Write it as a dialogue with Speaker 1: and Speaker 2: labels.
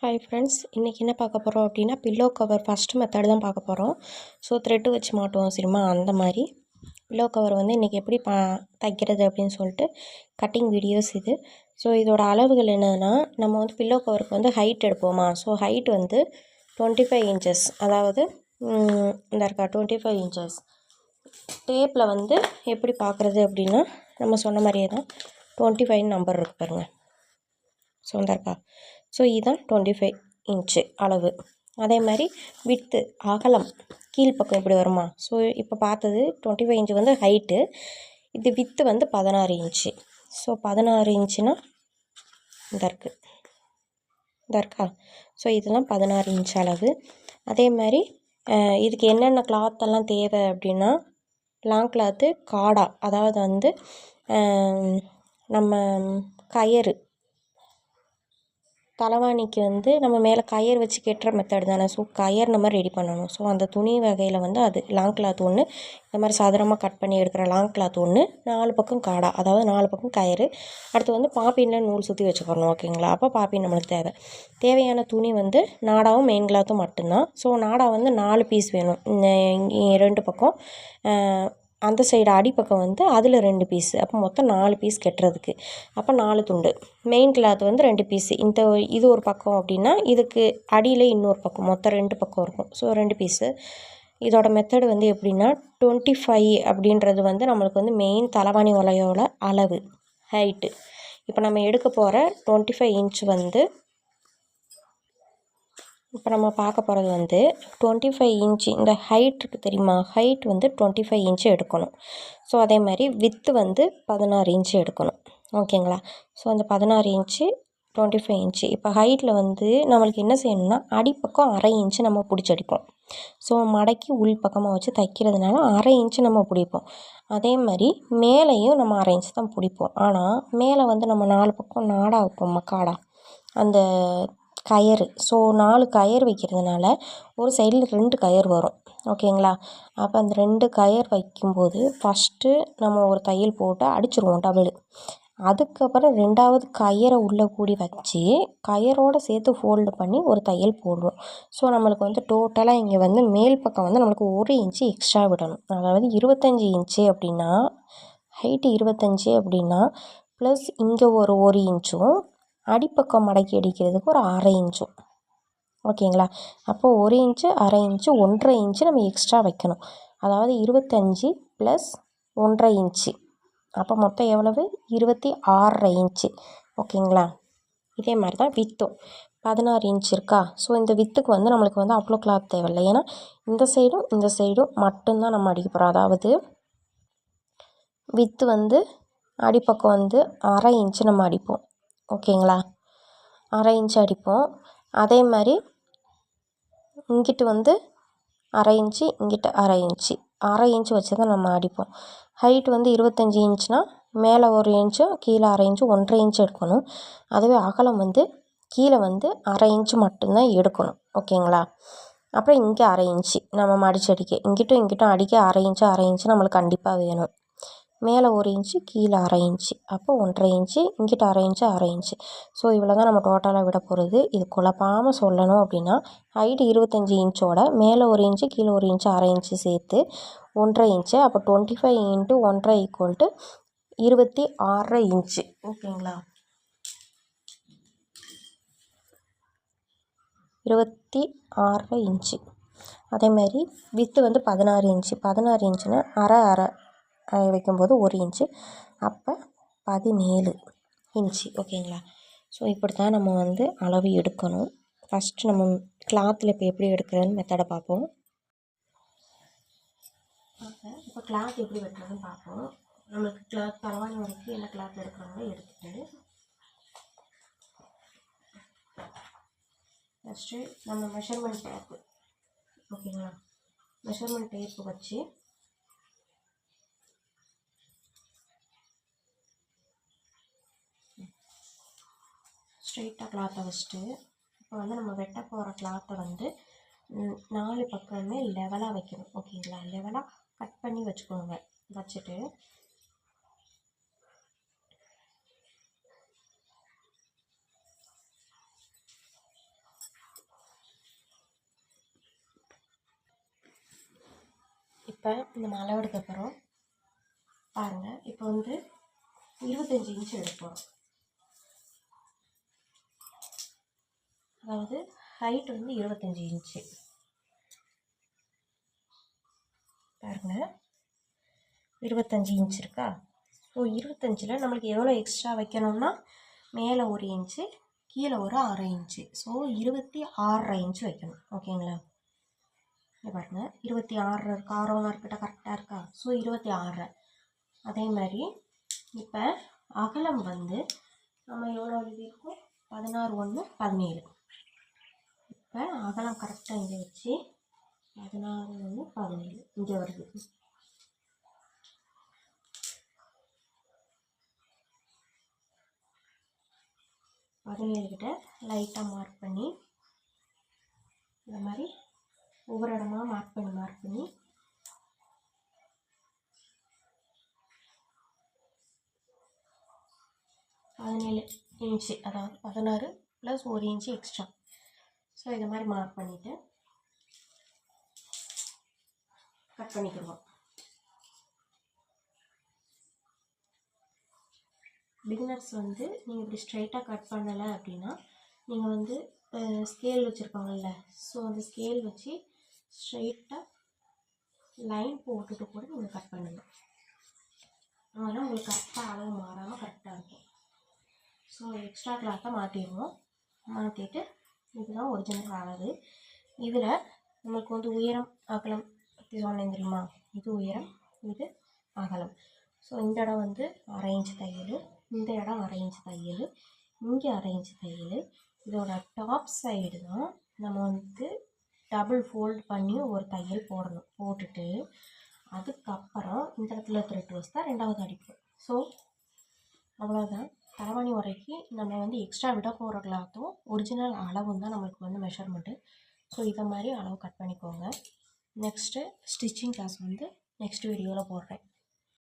Speaker 1: Hi friends, இன்றைக்கி என்ன பார்க்க போகிறோம் அப்படின்னா பில்லோ கவர் ஃபஸ்ட்டு மெத்தட் தான் பார்க்க போகிறோம். ஸோ த்ரெட்டு வச்சு மாட்டுவோம் சரிமா, அந்த மாதிரி பில்லோ கவர் வந்து இன்றைக்கி எப்படி தைக்கிறது அப்படின்னு சொல்லிட்டு கட்டிங் வீடியோஸ் இது. ஸோ இதோட அளவுகள் என்னதுன்னா, நம்ம வந்து பில்லோ கவருக்கு வந்து ஹைட் எடுப்போமா. ஸோ ஹைட் வந்து 25 இன்ச்சஸ், அதாவது இந்த இருக்கா 25 இன்ச்சஸ். டேப்பில் வந்து எப்படி பார்க்குறது அப்படின்னா, நம்ம சொன்ன மாதிரியே தான் 25 நம்பர் இருக்கு பாருங்கள். ஸோ இந்த இருக்கா, ஸோ இதுதான் 25 இன்ச்சு அளவு. அதே மாதிரி வித்து அகலம் கீழ்ப்பக்கம் எப்படி வருமா. ஸோ இப்போ பார்த்தது 25 இன்ச்சு வந்து ஹைட்டு, இது வித்து வந்து 16 இன்ச்சு. ஸோ 16 இன்ச்சுனா இந்த இருக்குது, இந்த இருக்கா. ஸோ இதெல்லாம் 16 இன்ச் அளவு. அதே மாதிரி இதுக்கு என்னென்ன கிளாத்தெல்லாம் தேவை அப்படின்னா, லாங் கிளாத்து காடா, அதாவது வந்து நம்ம கயிறு தலைவாணிக்கு வந்து நம்ம மேலே கயிறு வச்சு கெட்டுற மெத்தட் தானே. ஸோ கயிறு நம்ம ரெடி பண்ணணும். ஸோ அந்த துணி வகையில் வந்து அது லாங் கிளாத் ஒன்று, இந்த மாதிரி சாதாரணமாக கட் பண்ணி எடுக்கிற லாங் கிளாத் ஒன்று, 4 பக்கம் காடா, அதாவது 4 பக்கம் கயிறு. அடுத்து வந்து பாப்பினில் நூல் சுற்றி வச்சுக்கணும் ஓகேங்களா. அப்போ பாப்பின் நம்மளுக்கு தேவையான துணி வந்து நாடாவும் மெயின் கிளாத்தும் மட்டும்தான். ஸோ நாடா வந்து 4 பீஸ் வேணும். 2 பக்கம் அந்த சைடு அடிப்பக்கம் வந்து அதில் 2 பீஸு, அப்போ மொத்தம் 4 பீஸ் கட்டுறதுக்கு. அப்போ 4 துண்டு. மெயின் கிளாத் வந்து 2 பீஸு. இது ஒரு பக்கம் அப்படின்னா இதுக்கு அடியில் இன்னொரு பக்கம், மொத்தம் 2 பக்கம் இருக்கும். So 2 piece. இதோட மெத்தடு வந்து எப்படின்னா, 25 அப்படின்றது வந்து நம்மளுக்கு வந்து மெயின் தலைவாணி உலையோட அளவு ஹைட்டு. இப்போ நம்ம எடுக்க போகிற 25 இன்ச் வந்து, இப்போ நம்ம பார்க்க போகிறது வந்து 25 இன்ச்சு. இந்த ஹைட் இருக்குது தெரியுமா, ஹைட் வந்து 25 இன்ச்சு எடுக்கணும். ஸோ அதே மாதிரி வித்து வந்து 16 இன்ச்சு எடுக்கணும் ஓகேங்களா. ஸோ அந்த 16 இன்ச்சு 25 இன்ச்சு. இப்போ ஹைட்டில் வந்து நம்மளுக்கு என்ன செய்யணும்னா, அடிப்பக்கம் அரை இன்ச்சு நம்ம பிடிச்சி அடிப்போம். ஸோ மடக்கி உள் பக்கமாக வச்சு தைக்கிறதுனால அரை இன்ச்சு நம்ம பிடிப்போம். அதே மாதிரி மேலேயும் நம்ம அரை இன்ச்சு தான் பிடிப்போம். ஆனால் மேலே வந்து நம்ம 4 பக்கம் நாடா வைப்போம், மக்காடா, அந்த கயிறு. ஸோ 4 கயிறு வைக்கிறதுனால ஒரு சைடில் 2 கயிறு வரும் ஓகேங்களா. அப்போ அந்த 2 கயிறு வைக்கும்போது ஃபஸ்ட்டு நம்ம ஒரு தையல் போட்டு அடிச்சிருவோம் டபுள். அதுக்கப்புறம் 2வது கயிறை உள்ளே கூடி வச்சு கயிறோடு சேர்த்து ஃபோல்டு பண்ணி ஒரு தையல் போடுவோம். ஸோ நம்மளுக்கு வந்து டோட்டலாக இங்கே வந்து மேல் பக்கம் வந்து நம்மளுக்கு 1 இன்ச்சு எக்ஸ்ட்ரா விடணும். அதாவது 25 இன்ச்சு அப்படின்னா, ஹைட்டு 25 அப்படின்னா ப்ளஸ் இங்கே ஒரு 1 இன்ச்சும் அடிப்பக்கம் மடக்கி அடிக்கிறதுக்கு ஒரு அரை இன்ச்சும் ஓகேங்களா. அப்போது 1 இன்ச்சு, அரை இன்ச்சு, 1.5 இன்ச்சு நம்ம எக்ஸ்ட்ரா வைக்கணும். அதாவது 25 ப்ளஸ் 1.5 இன்ச்சு, அப்போ மொத்தம் எவ்வளவு, 26.5 இன்ச்சு ஓகேங்களா. இதே மாதிரி தான் வித்தும் 16 இன்ச் இருக்கா. ஸோ இந்த வித்துக்கு வந்து நம்மளுக்கு வந்து அவ்வளோ கிளாத் தேவையில்லை. ஏன்னா இந்த சைடும் மட்டும்தான் நம்ம அடிக்க போகிறோம். அதாவது வித்து வந்து அடிப்பக்கம் வந்து அரை இன்ச்சு நம்ம அடிப்போம் ஓகேங்களா. அரை இன்ச்சு அடிப்போம். அதே மாதிரி இங்கிட்டு வந்து அரை இன்ச்சு, இங்கிட்ட அரை இன்ச்சு வச்சு தான் நம்ம அடிப்போம். ஹைட் வந்து 25 இன்ச்னால் மேலே 1 இன்ச்சும் கீழே அரை இன்ச்சு, 1.5 இன்ச்சு எடுக்கணும். அதுவே அகலம் வந்து கீழே வந்து அரை இன்ச்சு மட்டும்தான் எடுக்கணும் ஓகேங்களா. அப்புறம் இங்கே அரை இன்ச்சு நம்ம மடிச்சு அடிக்க, இங்கிட்டும் அடிக்க அரை இன்ச்சு நம்மளுக்கு கண்டிப்பாக வேணும். மேலே 1 இன்ச்சு, கீழே அரை இன்ச்சு, அப்போ 1.5 இன்ச்சு, இங்கிட்ட அரை இன்ச்சு. ஸோ இவ்வளோ தான் நம்ம டோட்டலாக விட போகிறது. இது குழப்பாமல் சொல்லணும் அப்படின்னா, ஹைட்டு 25 இன்ச்சோட மேலே 1 இன்ச்சு, கீழே 1 இன்ச்சு, அரை இன்ச்சு சேர்த்து 1.5 இன்ச்சு. அப்போ 25 இன்ட்டு 1.5 ஈக்குவல் டு 26.5 இன்ச்சு ஓகேங்களா. 26.5 இன்ச்சு. அதேமாதிரி வித்து வந்து 16 இன்ச்சு. 16 இன்ச்சுன்னா அரை வைக்கும்போது 1 இன்ச்சு, அப்போ 17 இன்ச்சு ஓகேங்களா. ஸோ இப்படி தான் நம்ம வந்து அளவு எடுக்கணும். ஃபஸ்ட்டு நம்ம கிளாத்தில் இப்போ எப்படி எடுக்கிறதுன்னு மெத்தடை பார்ப்போம். இப்போ கிளாத் எப்படி வெட்டுறதுன்னு பார்ப்போம். நம்மளுக்கு கிளாத் தலைவாணி வரைக்கும் என்ன கிளாத் எடுக்கிறோமோ எடுத்துட்டு ஃபஸ்ட்டு நம்ம மெஷர்மெண்ட் டேப்பு ஓகேங்களா, மெஷர்மெண்ட் டேப்பு வச்சு ஸ்ட்ரெயிட்டாக கிளாத்தை வச்சுட்டு, இப்போ வந்து நம்ம வெட்ட போகிற கிளாத்தை வந்து 4 பக்கமே லெவலாக வைக்கணும் ஓகேங்களா. லெவலாக கட் பண்ணி வச்சுக்கோங்க. வச்சுட்டு இப்போ நம்ம அளவெடுக்கப்புறம் பாருங்கள், இப்போ வந்து 25 இன்ச்சு எடுப்போம். அதாவது ஹைட் வந்து 25 இன்ச்சு பாருங்கள், 25 இன்ச் இருக்கா. ஸோ 25ல் நம்மளுக்கு எவ்வளோ எக்ஸ்ட்ரா வைக்கணும்னா மேலே 1 இன்ச்சு, கீழே ஒரு 1/2 இன்ச்சு. ஸோ 26 இன்ச்சு வைக்கணும். ஓகேங்களா. இங்கே பாருங்கள், 26 இருக்கா, ஆரோவில் இருக்கிட்ட கரெக்டாக இருக்கா. ஸோ 26. அதே மாதிரி இப்போ அகலம் வந்து நம்ம எவ்வளோ எழுதியிருக்கோம், 16 1 17. இப்போ அகலம் கரெக்டாக இங்கே வச்சு 16 1 17 இங்கே வருது. கிட்ட லைட்டாக மார்க் பண்ணி இந்த மாதிரி ஒவ்வொரு இடமா மார்க் பண்ணி 17 இன்ச்சு, அதாவது 16 + 1 இன்ச்சு எக்ஸ்ட்ரா. ஸோ இதை மாதிரி மார்க் பண்ணிவிட்டு கட் பண்ணிக்கிடுவோம். பிகினர்ஸ் வந்து நீங்கள் இப்படி ஸ்ட்ரைட்டாக கட் பண்ணலை அப்படின்னா நீங்கள் வந்து ஸ்கேல் வச்சுருப்பாங்கல்ல, ஸோ அந்த ஸ்கேல் வச்சு ஸ்ட்ரைட்டாக லைன் போட்டுட்டு கூட நீங்கள் கட் பண்ணுங்கள். அதனால் உங்களுக்கு கரெக்டாக அளவு மாறாமல் கரெக்டாக இருக்கும். ஸோ எக்ஸ்ட்ரா கிளாத்தை மாற்றிடுவோம். மாற்றிட்டு இதுதான் ஒரிஜினல் அளவு. இதில் நம்மளுக்கு வந்து உயரம் அகலம் பற்றி சொன்னேன் தெரியுமா, இது உயரம் இது அகலம். ஸோ இந்த இடம் வந்து 1/2 இன்ச்சு தையல், இந்த இடம் 1/2 இன்ச்சு தையல், இங்கே 1/2 இன்ச்சு தையல். இதோட டாப் சைடு தான் நம்ம வந்து டபுள் ஃபோல்ட் பண்ணி ஒரு தையல் போடணும். போட்டுட்டு அதுக்கப்புறம் இந்த இடத்துல த்ரெட் வச்சு தான் 2வது அடிப்போம். ஸோ அவ்வளோதான். தலைவாணி உரைக்கு நம்ம வந்து எக்ஸ்ட்ரா விட போகிற கிளாத்தும் ஒரிஜினல் அளவும் தான் நம்மளுக்கு வந்து மெஷர்மெண்ட்டு. ஸோ இதை மாதிரி அளவு கட் பண்ணிக்கோங்க. நெக்ஸ்ட்டு ஸ்டிச்சிங் கிளாஸ் வந்து நெக்ஸ்ட் வீடியோவில் போடுறேன்.